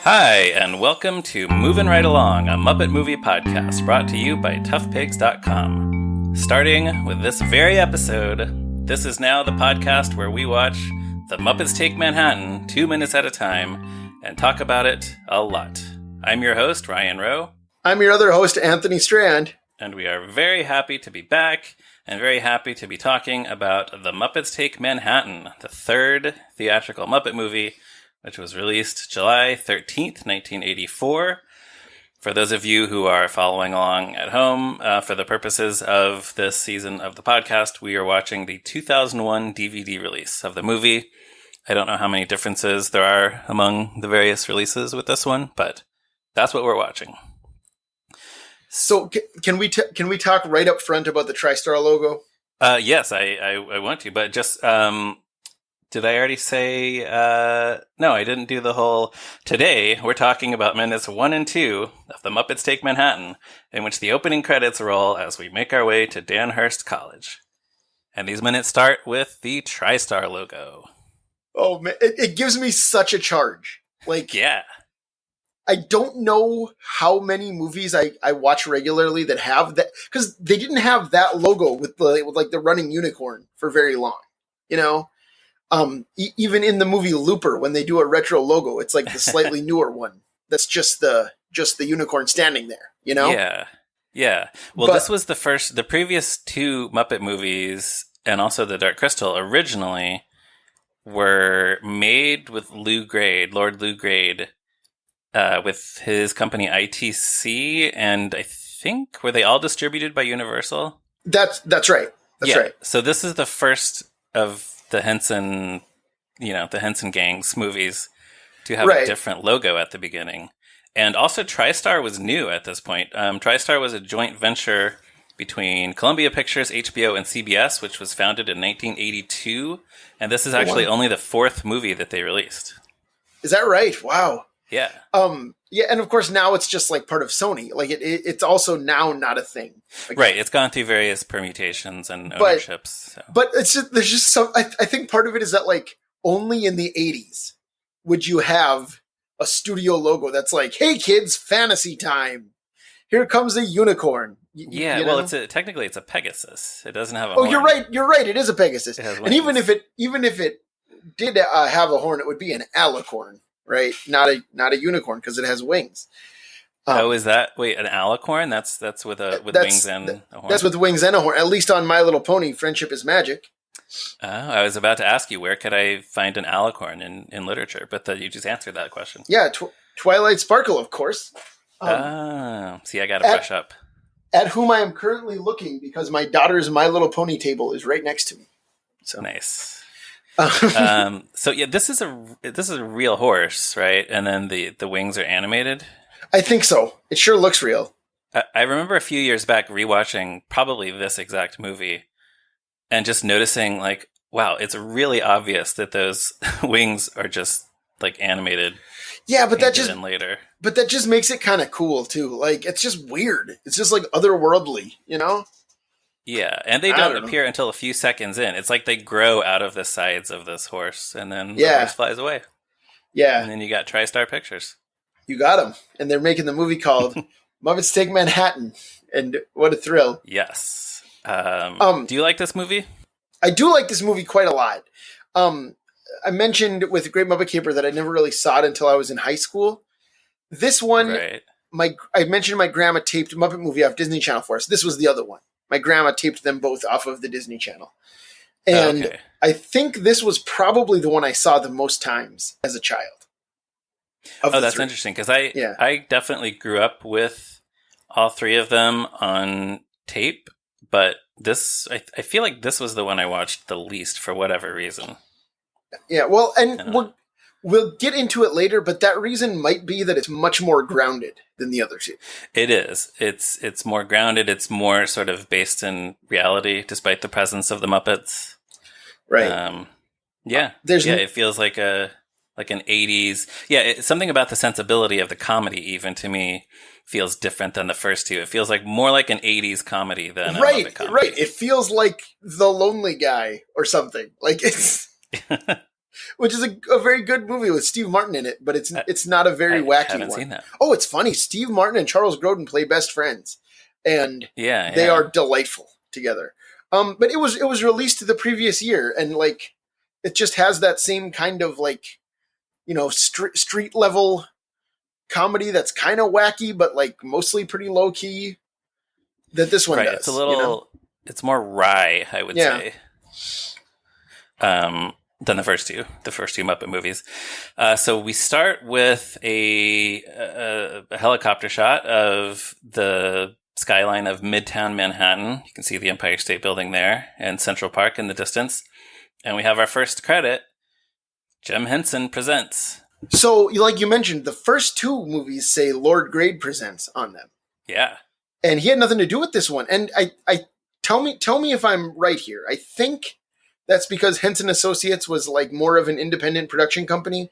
Hi, and welcome to Movin' Right Along, a Muppet movie podcast brought to you by toughpigs.com. Starting with this very episode, this is now the podcast where we watch The Muppets Take Manhattan 2 minutes at a time and talk about it a lot. I'm your host, Ryan Roe. I'm your other host, Anthony Strand. And we are very happy to be back and very happy to be talking about The Muppets Take Manhattan, the third theatrical Muppet movie, which was released July 13th, 1984. For those of you who are following along at home, for the purposes of this season of the podcast, we are watching the 2001 DVD release of the movie. I don't know how many differences there are among the various releases with this one, but that's what we're watching. So can we talk right up front about the TriStar logo? Yes, I want to, but just... did I already say, no, I didn't do the whole, today we're talking about minutes 1 and 2 of The Muppets Take Manhattan, in which the opening credits roll as we make our way to Danhurst College. And these minutes start with the TriStar logo. Oh, man, it gives me such a charge. Like, yeah. I don't know how many movies I watch regularly that have that, because they didn't have that logo with the running unicorn for very long, you know? Even in the movie Looper, when they do a retro logo, it's like the slightly newer one. That's just the unicorn standing there, you know? Yeah. Well, this was the previous two Muppet movies, and also the Dark Crystal, originally were made with Lord Lou Grade, with his company ITC, and I think, were they all distributed by Universal? That's right. That's right. So this is the first of the Henson Gang's movies to have a different logo at the beginning. And also TriStar was new at this point. TriStar was a joint venture between Columbia Pictures, HBO, and CBS, which was founded in 1982. And this is actually only the fourth movie that they released. Is that right? Wow. Yeah. Yeah, and of course now it's just like part of Sony. Like it's also now not a thing. Like, right. It's gone through various permutations and ownerships. But there's just some. I think part of it is that like only in the 80s would you have a studio logo that's like, "Hey kids, fantasy time! Here comes a unicorn." Yeah. Well, technically it's a Pegasus. It doesn't have a. Oh, horn. You're right. You're right. It is a Pegasus. It has and even if it did have a horn, it would be an alicorn. Right, not a unicorn because it has wings. Is that an alicorn? That's with wings and a horn. That's with wings and a horn. At least on My Little Pony, Friendship is Magic. Oh, I was about to ask you where could I find an alicorn in literature, but you just answered that question. Yeah, Twilight Sparkle, of course. See, I got to brush up. At whom I am currently looking because my daughter's My Little Pony table is right next to me. So nice. So yeah, this is a real horse, right? And then the wings are animated. I think so. It sure looks real. I remember a few years back rewatching probably this exact movie and just noticing like, wow, it's really obvious that those wings are just like animated. Yeah, but that just makes it kind of cool too. Like it's just weird. It's just like otherworldly, you know? Yeah, and they don't appear until a few seconds in. It's like they grow out of the sides of this horse, and then the horse flies away. Yeah. And then you got TriStar Pictures. You got them. And they're making the movie called Muppets Take Manhattan. And what a thrill. Yes. Do you like this movie? I do like this movie quite a lot. I mentioned with Great Muppet Caper that I never really saw it until I was in high school. This one, I mentioned my grandma taped Muppet movie off Disney Channel for us. This was the other one. My grandma taped them both off of the Disney Channel. And I think this was probably the one I saw the most times as a child. That's interesting. Because I definitely grew up with all three of them on tape. But this, I feel like this was the one I watched the least for whatever reason. Yeah, well, and we'll get into it later, but that reason might be that it's much more grounded than the other two. It is. It's more grounded. It's more sort of based in reality, despite the presence of the Muppets. Right. It feels like an 80s. Yeah, something about the sensibility of the comedy, even to me, feels different than the first two. It feels like more like an 80s comedy than a Muppet comedy. Right. It feels like The Lonely Guy or something. Like it's... which is a very good movie with Steve Martin in it, but it's not a very wacky one. I haven't seen that. Oh, it's funny. Steve Martin and Charles Grodin play best friends, and they are delightful together. But it was released the previous year, and like it just has that same kind of like, you know, street level comedy that's kind of wacky, but like mostly pretty low key. That this one does. It's a little. You know? It's more wry, I would say. Than the first two Muppet movies. So we start with a helicopter shot of the skyline of Midtown Manhattan. You can see the Empire State Building there and Central Park in the distance. And we have our first credit. Jim Henson presents. So, like you mentioned, the first two movies say Lord Grade presents on them. Yeah. And he had nothing to do with this one. And I tell me if I'm right here. I think that's because Henson Associates was like more of an independent production company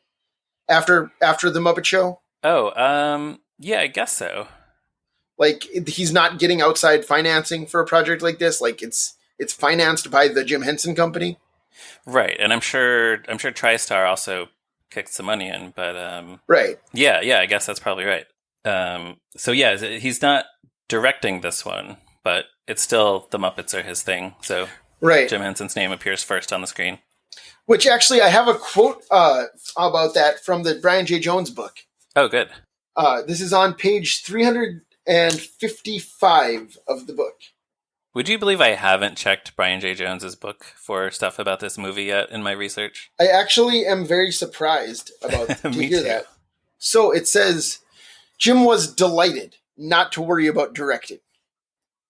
after the Muppet Show. Oh, yeah, I guess so. Like he's not getting outside financing for a project like this. Like it's financed by the Jim Henson Company. Right, and I'm sure TriStar also kicked some money in, but right. Yeah, I guess that's probably right. So yeah, he's not directing this one, but it's still the Muppets are his thing. So right. Jim Henson's name appears first on the screen. Which actually, I have a quote about that from the Brian J. Jones book. Oh, good. This is on page 355 of the book. Would you believe I haven't checked Brian J. Jones's book for stuff about this movie yet in my research? I actually am very surprised about to hear that. So it says, Jim was delighted not to worry about directing.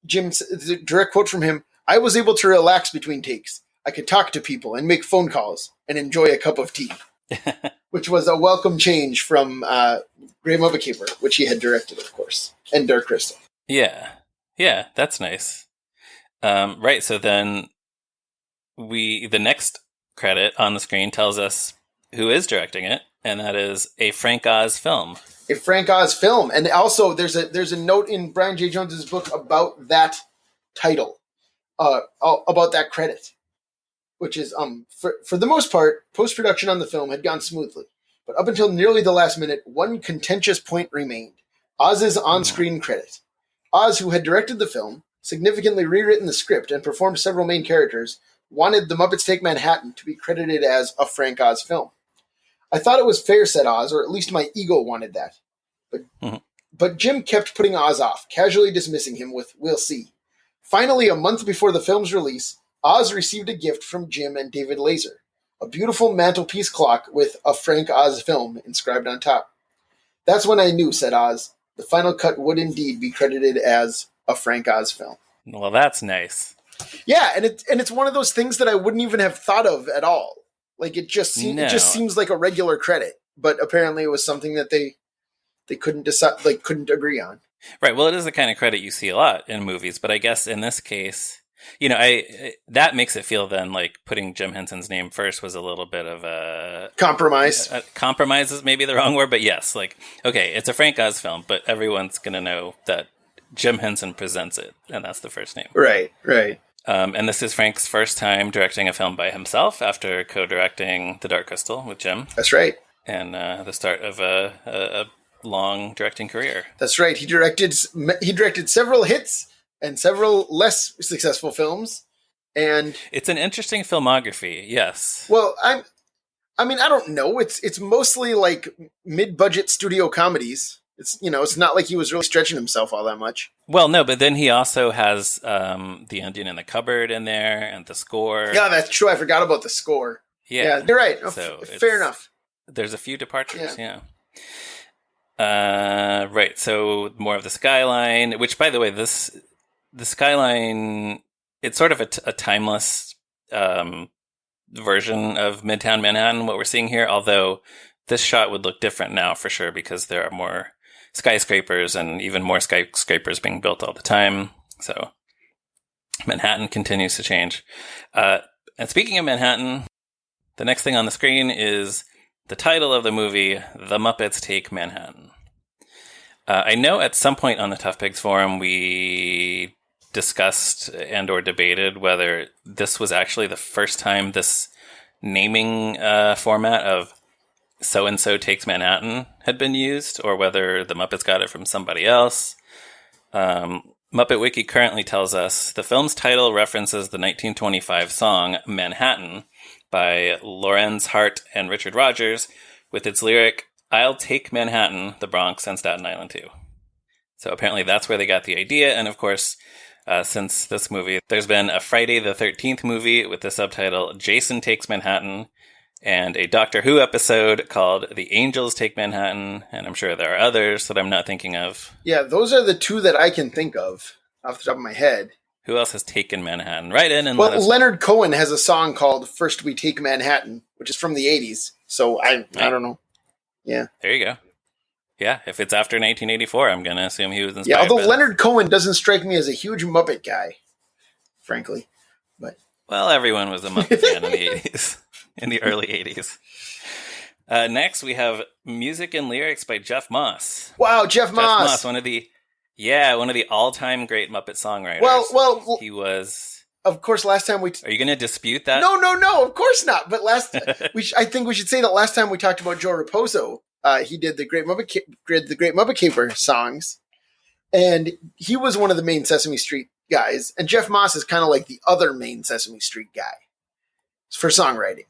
The direct quote from him, I was able to relax between takes. I could talk to people and make phone calls and enjoy a cup of tea. Which was a welcome change from Great Muppet Caper, which he had directed, of course, and Dark Crystal. Yeah, that's nice. Right, so then the next credit on the screen tells us who is directing it, and that is a Frank Oz film. A Frank Oz film, and also there's a note in Brian J. Jones's book about that title, about that credit, which is for the most part, post-production on the film had gone smoothly, but up until nearly the last minute, one contentious point remained: Oz's on-screen credit. Oz, who had directed the film, significantly rewritten the script, and performed several main characters, wanted The Muppets Take Manhattan to be credited as a Frank Oz film. I thought it was fair, said Oz, or at least my ego wanted that. But Jim kept putting Oz off, casually dismissing him with, we'll see. Finally, a month before the film's release, Oz received a gift from Jim and David Laser, a beautiful mantelpiece clock with a Frank Oz film inscribed on top. That's when I knew, said Oz, the final cut would indeed be credited as a Frank Oz film. Well, that's nice. Yeah, and it's one of those things that I wouldn't even have thought of at all. Like it just seems like a regular credit, but apparently it was something that they couldn't decide, like couldn't agree on. Right. Well, it is the kind of credit you see a lot in movies, but I guess in this case, you know, that makes it feel then like putting Jim Henson's name first was a little bit of a compromise. Compromise is maybe the wrong word, but yes, like okay, it's a Frank Oz film, but everyone's gonna know that Jim Henson presents it, and that's the first name. Right. And this is Frank's first time directing a film by himself after co-directing The Dark Crystal with Jim. That's right. And the start of a long directing career. That's right. He directed several hits and several less successful films. And it's an interesting filmography, yes. Well, I mean, I don't know. It's mostly like mid-budget studio comedies. It's not like he was really stretching himself all that much. Well, no, but then he also has The Onion in the Cupboard in there and the score. Yeah, that's true. I forgot about the score. Yeah you're right. So fair enough. There's a few departures, yeah. Right, so more of the skyline, which, by the way, the skyline, it's sort of a timeless version of Midtown Manhattan, what we're seeing here, although this shot would look different now for sure because there are more skyscrapers and even more skyscrapers being built all the time. So Manhattan continues to change. And speaking of Manhattan, the next thing on the screen is the title of the movie, The Muppets Take Manhattan. I know at some point on the Tough Pigs forum we discussed and or debated whether this was actually the first time this naming format of so-and-so takes Manhattan had been used, or whether the Muppets got it from somebody else. Muppet Wiki currently tells us the film's title references the 1925 song Manhattan by Lorenz Hart and Richard Rodgers, with its lyric, "I'll take Manhattan, the Bronx, and Staten Island too." So apparently that's where they got the idea, and of course, since this movie, there's been a Friday the 13th movie with the subtitle Jason Takes Manhattan, and a Doctor Who episode called The Angels Take Manhattan, and I'm sure there are others that I'm not thinking of. Yeah, those are the two that I can think of off the top of my head. Who else has taken Manhattan? Write in and well, let us... Leonard Cohen has a song called First We Take Manhattan, which is from the 80s. So I don't know. Yeah. There you go. Yeah, if it's after 1984, I'm going to assume he was inspired. Yeah, although Leonard Cohen doesn't strike me as a huge Muppet guy, frankly. But well, everyone was a Muppet fan in the 80s. In the early 80s. Next, we have music and lyrics by Jeff Moss. Wow, Jeff Moss, one of the all-time great Muppet songwriters. Well, he was. Of course, last time we. Are you going to dispute that? No, of course not. But I think we should say that last time we talked about Joe Raposo, he did the Great Muppet Caper songs, and he was one of the main Sesame Street guys. And Jeff Moss is kind of like the other main Sesame Street guy for songwriting.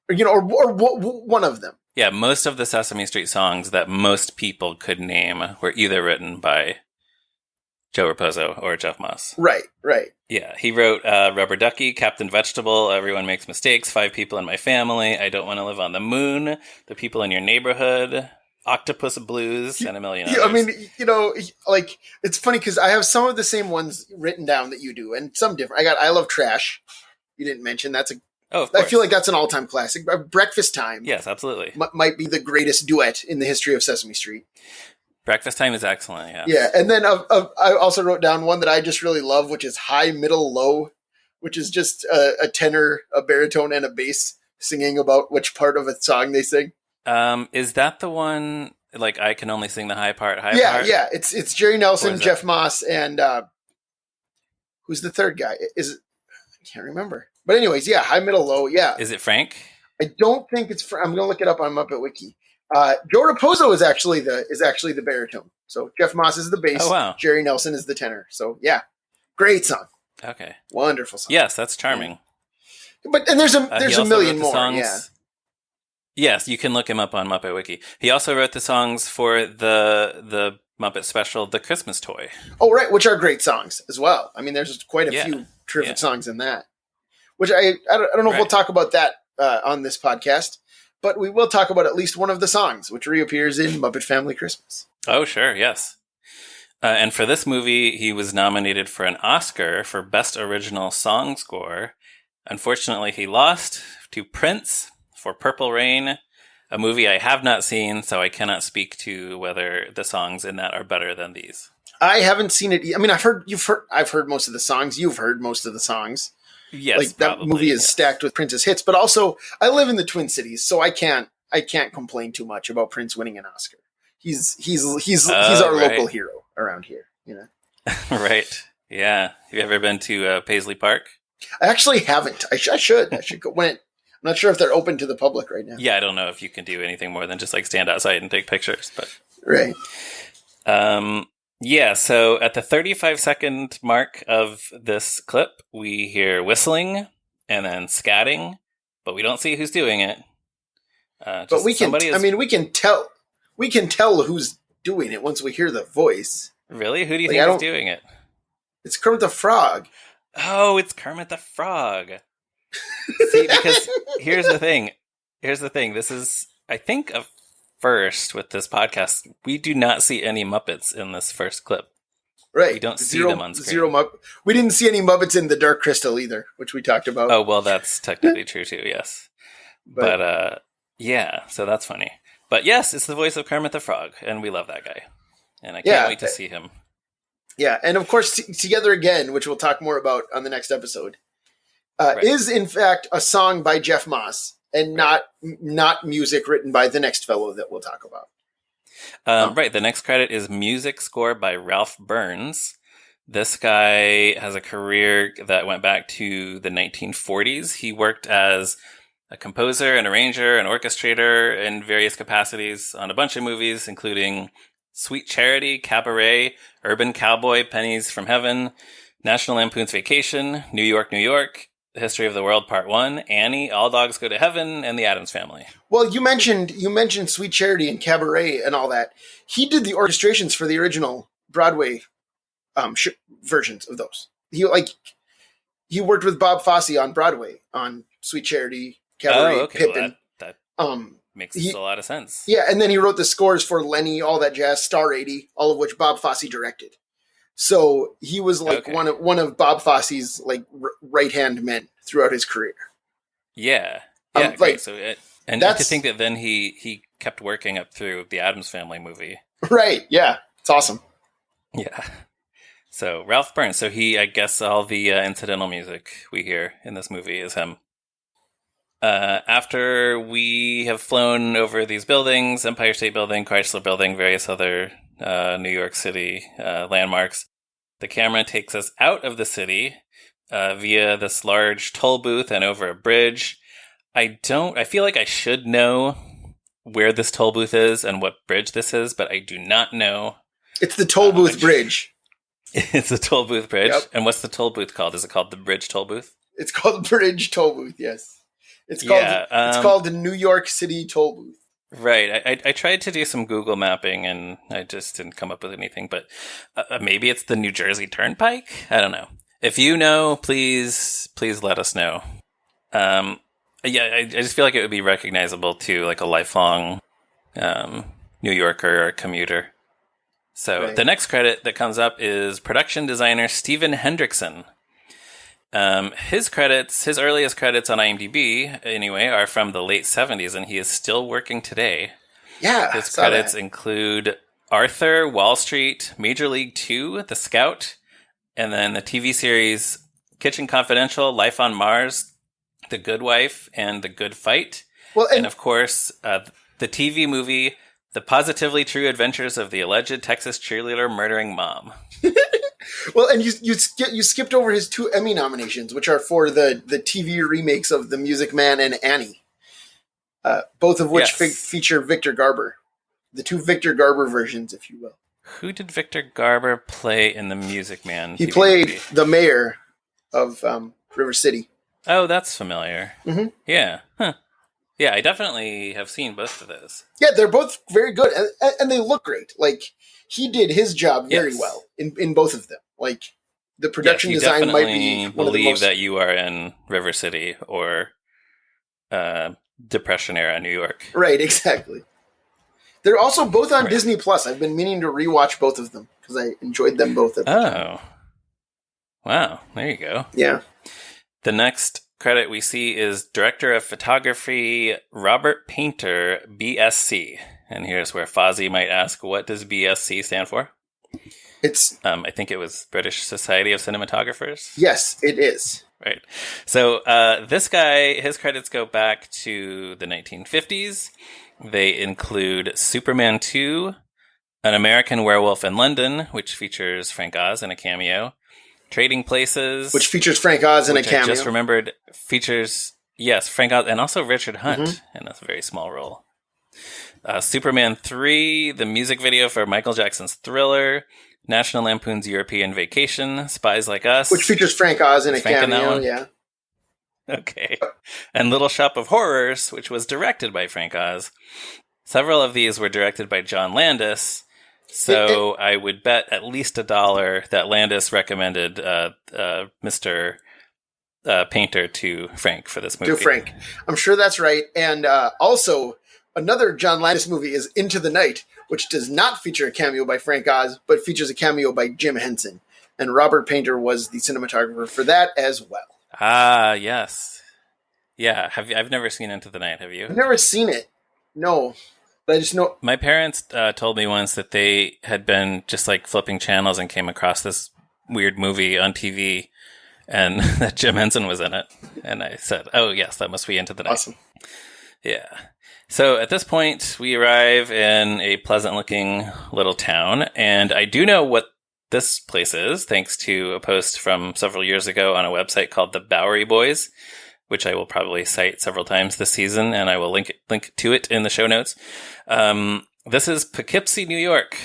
Or one of them. Yeah, most of the Sesame Street songs that most people could name were either written by Joe Raposo or Jeff Moss. Right. Yeah, he wrote Rubber Ducky, Captain Vegetable, Everyone Makes Mistakes, 5 People in My Family, I Don't Want to Live on the Moon, The People in Your Neighborhood, Octopus Blues, and a million others. I mean, like, it's funny because I have some of the same ones written down that you do, and some different. I got I Love Trash. You didn't mention. That's a... Oh, of course. I feel like that's an all-time classic. Breakfast Time. Yes, absolutely. Might be the greatest duet in the history of Sesame Street. Breakfast Time is excellent, yeah. Yeah, and then I also wrote down one that I just really love, which is High, Middle, Low, which is just a tenor, a baritone, and a bass singing about which part of a song they sing. Is that the one, like, I can only sing the high part, part? Yeah, it's Jerry Nelson, Jeff Moss, and who's the third guy? I can't remember. But anyways, yeah, High, Middle, Low, yeah. Is it Frank? I don't think it's Frank. I'm going to look it up on Muppet Wiki. Joe Raposo is actually the baritone. So Jeff Moss is the bass. Oh, wow. Jerry Nelson is the tenor. So yeah, great song. Okay, wonderful song. Yes, that's charming. Yeah. But there's a million more. Songs. Yeah. Yes, you can look him up on Muppet Wiki. He also wrote the songs for the Muppet special, The Christmas Toy. Oh, right, which are great songs as well. I mean, there's quite a few terrific songs in that. Which I don't know if we'll talk about that on this podcast, but we will talk about at least one of the songs, which reappears in Muppet Family Christmas. Oh, sure, yes. And for this movie, he was nominated for an Oscar for Best Original Song Score. Unfortunately, he lost to Prince for Purple Rain, a movie I have not seen, so I cannot speak to whether the songs in that are better than these. I haven't seen it. I mean, I've heard most of the songs. You've heard most of the songs. Yes, like that movie is stacked with Prince's hits, but also I live in the Twin Cities, so I can't complain too much about Prince winning an Oscar. He's our local hero around here, you know. Right. Yeah. Have you ever been to Paisley Park? I actually haven't. I should go when I'm not sure if they're open to the public right now. Yeah, I don't know if you can do anything more than just like stand outside and take pictures, but right. Yeah, so at the 35-second mark of this clip, we hear whistling and then scatting, but we don't see who's doing it. But we can. We can tell who's doing it once we hear the voice. Really? Who do you think is doing it? It's Kermit the Frog. Oh, it's Kermit the Frog. See, because here's the thing. This is, I think, a first with this podcast. We do not see any Muppets in this first clip. Right. We don't see them on screen. We didn't see any Muppets in The Dark Crystal either, which we talked about. Oh, well, that's technically true too, yes. But yeah, so that's funny. But yes, it's the voice of Kermit the Frog, and we love that guy. And I can't wait to see him. Yeah, and of course, Together Again, which we'll talk more about on the next episode, is in fact a song by Jeff Moss, and not music written by the next fellow that we'll talk about. Right, the next credit is music score by Ralph Burns. This guy has a career that went back to the 1940s. He worked as a composer, an arranger, an orchestrator in various capacities on a bunch of movies, including Sweet Charity, Cabaret, Urban Cowboy, Pennies from Heaven, National Lampoon's Vacation, New York, New York, The History of the World Part 1, Annie, All Dogs Go to Heaven, and The Addams Family. Well, you mentioned Sweet Charity and Cabaret and all that. He did the orchestrations for the original Broadway versions of those. He worked with Bob Fosse on Broadway on Sweet Charity, Cabaret, Pippin. Well, that makes a lot of sense. Yeah, and then he wrote the scores for Lenny, all that jazz, Star 80, all of which Bob Fosse directed. So he was one of Bob Fosse's right hand men throughout his career. Yeah, great. To think that then he kept working up through the Addams Family movie. Right. Yeah, it's awesome. Yeah. So Ralph Burns. So I guess all the incidental music we hear in this movie is him. After we have flown over these buildings, Empire State Building, Chrysler Building, various other New York City landmarks, the camera takes us out of the city via this large toll booth and over a bridge. I feel like I should know where this toll booth is and what bridge this is, but I do not know. It's the toll booth bridge. It's the toll booth bridge. Yep. And what's the toll booth called? Is it called the Bridge Toll Booth? It's called the Bridge Toll Booth, yes. It's called the New York City Toll Booth. Right. I tried to do some Google mapping and I just didn't come up with anything, but maybe it's the New Jersey Turnpike? I don't know. If you know, please let us know. I just feel like it would be recognizable to a lifelong New Yorker or commuter. So right. The next credit that comes up is production designer Steven Hendrickson. His earliest credits on IMDb, anyway, are from the late 70s, and he is still working today. Yeah, his credits include Arthur, Wall Street, Major League 2, The Scout, and then the TV series Kitchen Confidential, Life on Mars, The Good Wife, and The Good Fight. Well, and of course, the TV movie The Positively True Adventures of the Alleged Texas Cheerleader Murdering Mom. Well, and you skipped over his 2 Emmy nominations, which are for the TV remakes of The Music Man and Annie, both of which feature Victor Garber. The 2 Victor Garber versions, if you will. Who did Victor Garber play in The Music Man? He played movie? The mayor of River City. Oh, that's familiar. Mm-hmm. Yeah. Huh. Yeah, I definitely have seen both of those. Yeah, they're both very good, and they look great. He did his job very well in both of them. The production design might be one of the most... that you are in River City or Depression era New York. Right, exactly. They're also both on Disney Plus. I've been meaning to rewatch both of them because I enjoyed them both at the time. Wow, there you go. Yeah. The next credit we see is Director of Photography Robert Painter, BSc. And here's where Fozzie might ask, what does BSc stand for? It's... I think it was British Society of Cinematographers. Yes, it is. Right. So this guy, his credits go back to the 1950s. They include Superman 2, An American Werewolf in London, which features Frank Oz in a cameo. Trading Places, which features Frank Oz in a cameo. I just remembered features Frank Oz and also Richard Hunt in a very small role. Superman 3, the music video for Michael Jackson's Thriller, National Lampoon's European Vacation, Spies Like Us, which features Frank Oz in a cameo. Yeah. Okay. And Little Shop of Horrors, which was directed by Frank Oz. Several of these were directed by John Landis. So I would bet at least $1 that Landis recommended Mr. Painter to Frank for this movie. To Frank. I'm sure that's right. And also, another John Landis movie is Into the Night, which does not feature a cameo by Frank Oz, but features a cameo by Jim Henson. And Robert Painter was the cinematographer for that as well. Ah, yes. Yeah, I've never seen Into the Night, have you? I've never seen it. No. But I just know... My parents told me once that they had been just flipping channels and came across this weird movie on TV and that Jim Henson was in it. And I said, oh, yes, that must be Into the Night. Awesome. Yeah. So at this point, we arrive in a pleasant-looking little town. And I do know what this place is, thanks to a post from several years ago on a website called The Bowery Boys. which I will probably cite several times this season, and I will link to it in the show notes. This is Poughkeepsie, New York.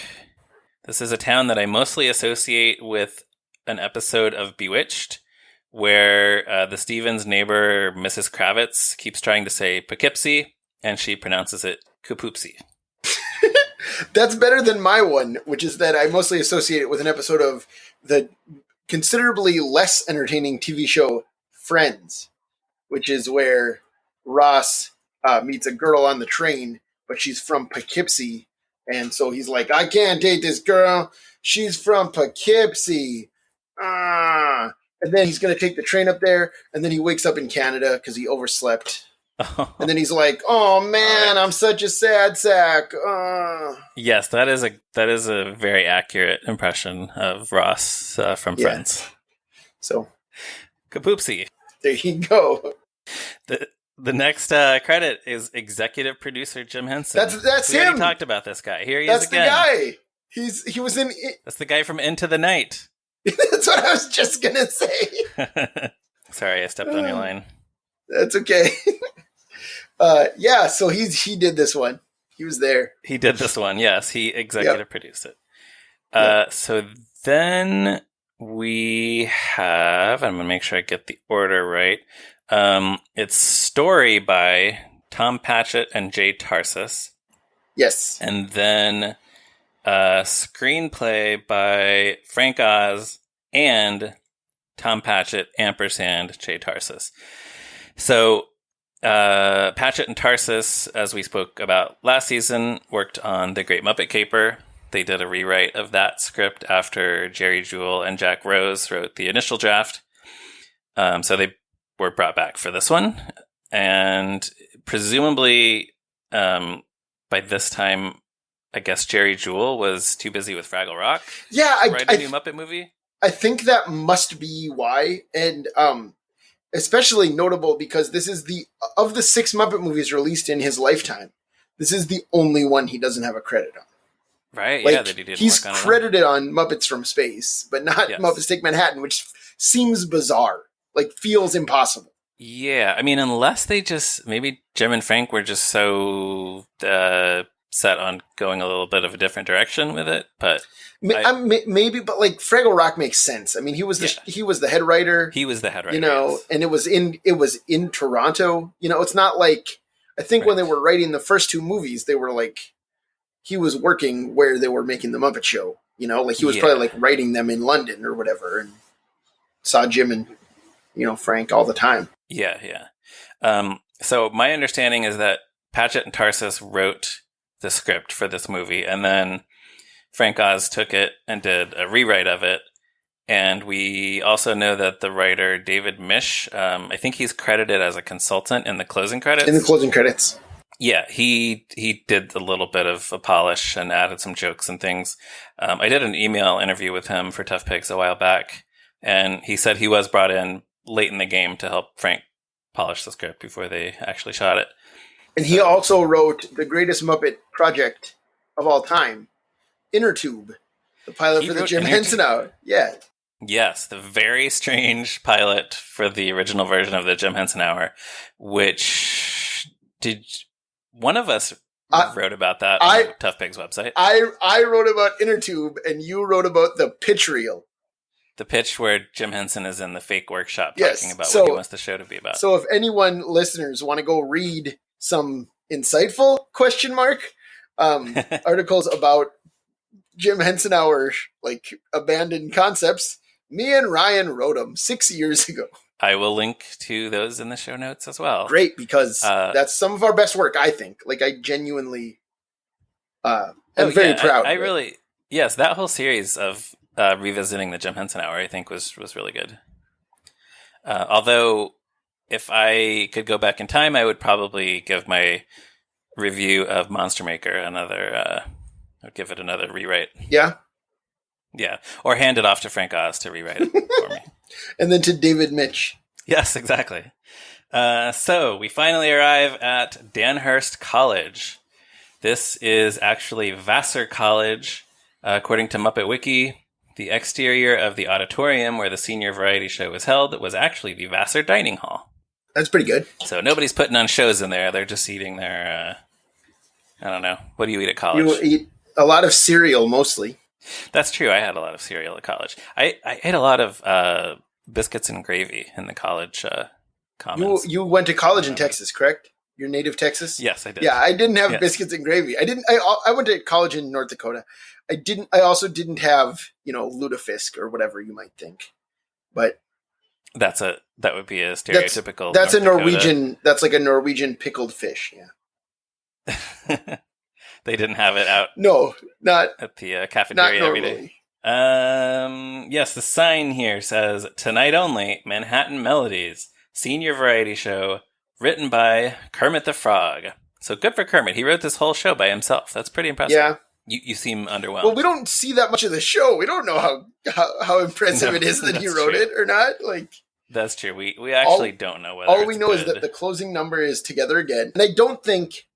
This is a town that I mostly associate with an episode of Bewitched, where the Stevens neighbor, Mrs. Kravitz, keeps trying to say Poughkeepsie, and she pronounces it Poughkeepsie. That's better than my one, which is that I mostly associate it with an episode of the considerably less entertaining TV show Friends, which is where Ross meets a girl on the train, but she's from Poughkeepsie. And so he's like, I can't date this girl. She's from Poughkeepsie. And then he's going to take the train up there. And then he wakes up in Canada because he overslept. And then he's like, oh, man, I'm such a sad sack. Yes, that is a very accurate impression of Ross from Friends. So, Poughkeepsie. There you go. The next credit is executive producer Jim Henson. That's we him. We talked about this guy. Here he is again. That's the guy. He was in. That's the guy from Into the Night. That's what I was just gonna say. Sorry, I stepped on your line. That's okay. So he did this one. He was there. He did this one. Yes, he executive produced it. So then we have. I'm gonna make sure I get the order right. It's story by Tom Patchett and Jay Tarsis. Yes. And then screenplay by Frank Oz and Tom Patchett & Jay Tarsis. So Patchett and Tarsis, as we spoke about last season, worked on The Great Muppet Caper. They did a rewrite of that script after Jerry Jewell and Jack Rose wrote the initial draft. So they were brought back for this one. And presumably, by this time, I guess Jerry Jewell was too busy with Fraggle Rock. Yeah, write a new Muppet movie. I think that must be why, and especially notable because this is of the 6 Muppet movies released in his lifetime, this is the only one he doesn't have a credit on. Right? That he didn't. He's work on credited on Muppets from Space, but not Muppets Take Manhattan, which seems bizarre. Feels impossible. Yeah, I mean, unless they maybe Jim and Frank were just so set on going a little bit of a different direction with it, but maybe, but Fraggle Rock makes sense. I mean, he was the head writer. He was the head writer, yes. And it was in Toronto. It's not like I think when they were writing the first 2 movies, they were he was working where they were making the Muppet Show. He was probably writing them in London or whatever, and saw Jim and Frank all the time. Yeah. So my understanding is that Patchett and Tarsis wrote the script for this movie, and then Frank Oz took it and did a rewrite of it. And we also know that the writer David Mish, I think he's credited as a consultant in the closing credits. Yeah, he did a little bit of a polish and added some jokes and things. I did an email interview with him for Tough Pigs a while back, and he said he was brought in late in the game to help Frank polish the script before they actually shot it. And he also wrote the greatest Muppet project of all time, Inner Tube, the pilot for the Jim Henson Hour. Yeah. Yes, the very strange pilot for the original version of the Jim Henson Hour, which one of us wrote about that on the Tough Pigs website. I wrote about Inner Tube, and you wrote about the pitch reel. The pitch where Jim Henson is in the fake workshop talking about what he wants the show to be about. So if listeners want to go read some insightful articles about Jim Henson Hour, abandoned concepts, me and Ryan wrote them 6 years ago. I will link to those in the show notes as well. Great, because that's some of our best work, I think. I genuinely am very proud. Yes, that whole series of revisiting the Jim Henson Hour, I think, was really good. Although, if I could go back in time, I would probably give my review of Monster Maker I'd give it another rewrite. Yeah? Yeah. Or hand it off to Frank Oz to rewrite it for me. And then to David Mitch. Yes, exactly. So, we finally arrive at Danhurst College. This is actually Vassar College, according to Muppet Wiki. The exterior of the auditorium where the senior variety show was held was actually the Vassar Dining Hall. That's pretty good. So nobody's putting on shows in there. They're just eating their, I don't know. What do you eat at college? You eat a lot of cereal, mostly. That's true. I had a lot of cereal at college. I ate a lot of biscuits and gravy in the college commons. You went to college in Texas, correct? Your native Texas? Yes, I did. Yeah, I didn't have biscuits and gravy. I went to college in North Dakota. I also didn't have, lutefisk or whatever you might think. But that would be a stereotypical. That's a Norwegian. That's like a Norwegian pickled fish. Yeah. They didn't have it out. No, not at the cafeteria every day. Yes, the sign here says "Tonight Only: Manhattan Melodies Senior Variety Show." Written by Kermit the Frog. So good for Kermit. He wrote this whole show by himself. That's pretty impressive. Yeah. You seem underwhelmed. Well, we don't see that much of the show. We don't know how impressive it is that he wrote it or not. Like, that's true. We actually don't know whether all we know is that the closing number is Together Again. And I don't think...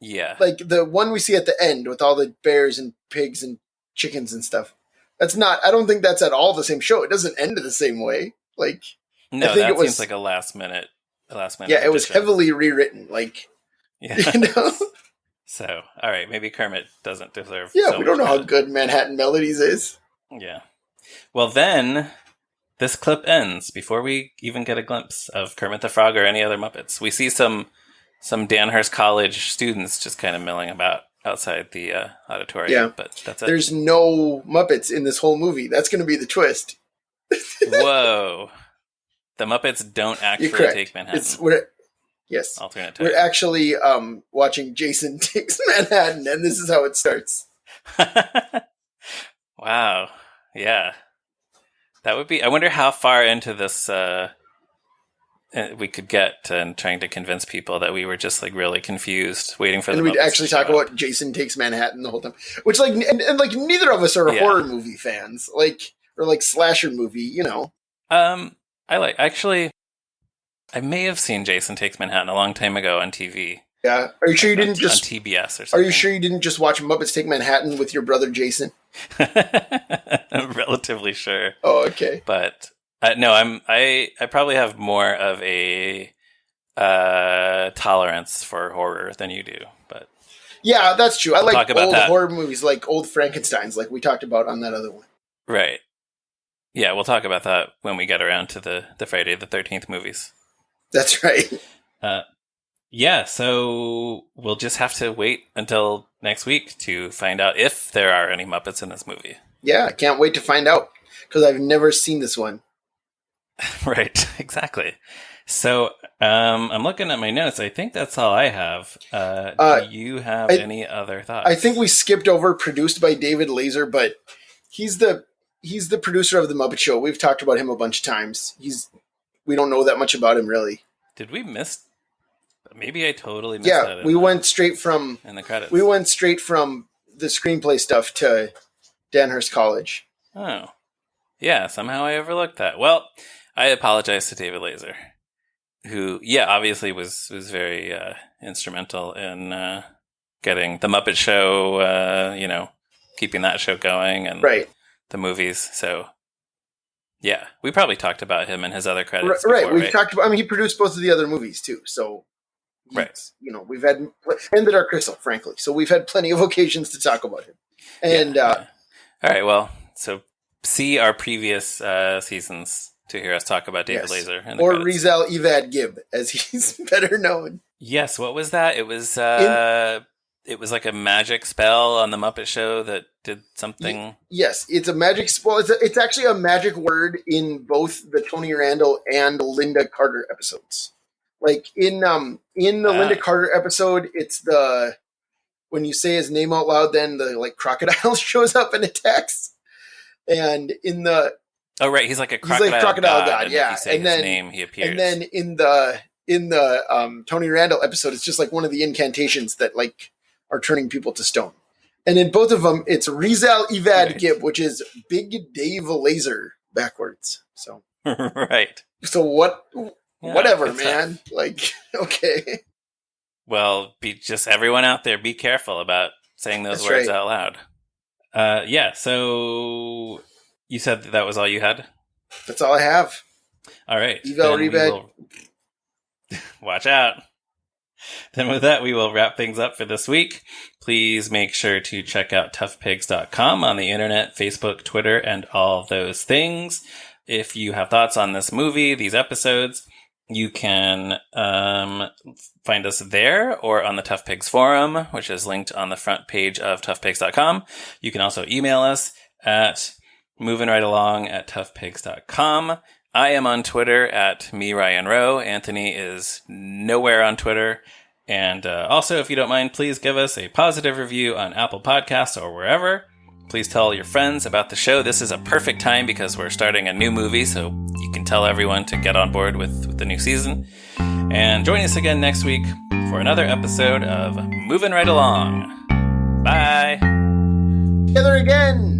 Yeah. Like, the one we see at the end with all the bears and pigs and chickens and stuff. That's not... I don't think that's at all the same show. It doesn't end the same way. Like... No, I think that seems like a last minute. Yeah, it was heavily rewritten. Like, yeah. You know? So, all right, maybe Kermit doesn't deserve. Yeah, so we don't know credit. how good Manhattan Melodies is. Yeah. Well, then this clip ends before we even get a glimpse of Kermit the Frog or any other Muppets. We see some Danhurst College students just kind of milling about outside the auditorium. Yeah, but that's it. There's no Muppets in this whole movie. That's going to be the twist. Whoa. The Muppets don't actually take Manhattan. Yes. Alternate We're actually watching Jason Takes Manhattan, and this is how it starts. Wow. Yeah. That would be... I wonder how far into this we could get in trying to convince people that we were just like really confused, waiting for the Muppets. And we'd actually talk about Jason Takes Manhattan the whole time. Which, like, and like, neither of us are horror movie fans. Like, or like slasher movie, you know. Actually, I may have seen Jason Takes Manhattan a long time ago on TV. Yeah. Are you sure you didn't just... On TBS or something. Are you sure you didn't just watch Muppets Take Manhattan with your brother Jason? I'm relatively sure. Oh, okay. But, no, I probably have more of a tolerance for horror than you do. But yeah, that's true. I like old that. horror movies, like old Frankensteins, like we talked about on that other one. Right. Yeah, we'll talk about that when we get around to the Friday the 13th movies. That's right. Yeah, so we'll just have to wait until next week to find out if there are any Muppets in this movie. Yeah, I can't wait to find out, because I've never seen this one. Right, exactly. So I'm looking at my notes. I think that's all I have. Do you have any other thoughts? I think we skipped over produced by David Laser, but he's the producer of The Muppet Show. We've talked about him a bunch of times. We don't know that much about him, really. Did we miss? Maybe I totally missed that. Yeah, we went straight from... In the credits. We went straight from the screenplay stuff to Danhurst College. Oh. Yeah, somehow I overlooked that. Well, I apologize to David Laser, who, obviously was very instrumental in getting The Muppet Show, keeping that show going and the movies. So, yeah, we probably talked about him and his other credits. Right, we've talked about... I mean, he produced both of the other movies, too, so... Right. We've had... And The Dark Crystal, frankly. So we've had plenty of occasions to talk about him. And... All right, well, so see our previous seasons to hear us talk about David Laser. Or Rezal Evad Gib, as he's better known. Yes, what was that? It was like a magic spell on The Muppet Show that did something... Yes, it's a magic spell. It's actually a magic word in both the Tony Randall and Linda Carter episodes. Like, in the Linda Carter episode, it's when you say his name out loud, then the, like, crocodile shows up and attacks. And in the... Oh, right, he's like a crocodile god, yeah. If you say his name, he appears. And then in the Tony Randall episode, it's just like one of the incantations that, like, are turning people to stone. And in both of them, it's Rezal Evad Gib, which is Big Dave Laser backwards. So right. So whatever, man. Like, okay. Well, just everyone out there, be careful about saying those words out loud. So you said that was all you had? That's all I have. All right. Rezal Evad. Watch out. Then with that, we will wrap things up for this week. Please make sure to check out toughpigs.com on the internet, Facebook, Twitter, and all those things. If you have thoughts on this movie, these episodes, you can find us there or on the Tough Pigs forum, which is linked on the front page of toughpigs.com. You can also email us at movingrightalong@toughpigs.com. I am on Twitter at Ryan Roe. Anthony is nowhere on Twitter. And also, if you don't mind, please give us a positive review on Apple Podcasts or wherever. Please tell your friends about the show. This is a perfect time because we're starting a new movie, so you can tell everyone to get on board with the new season. And join us again next week for another episode of Moving Right Along. Bye! Together again!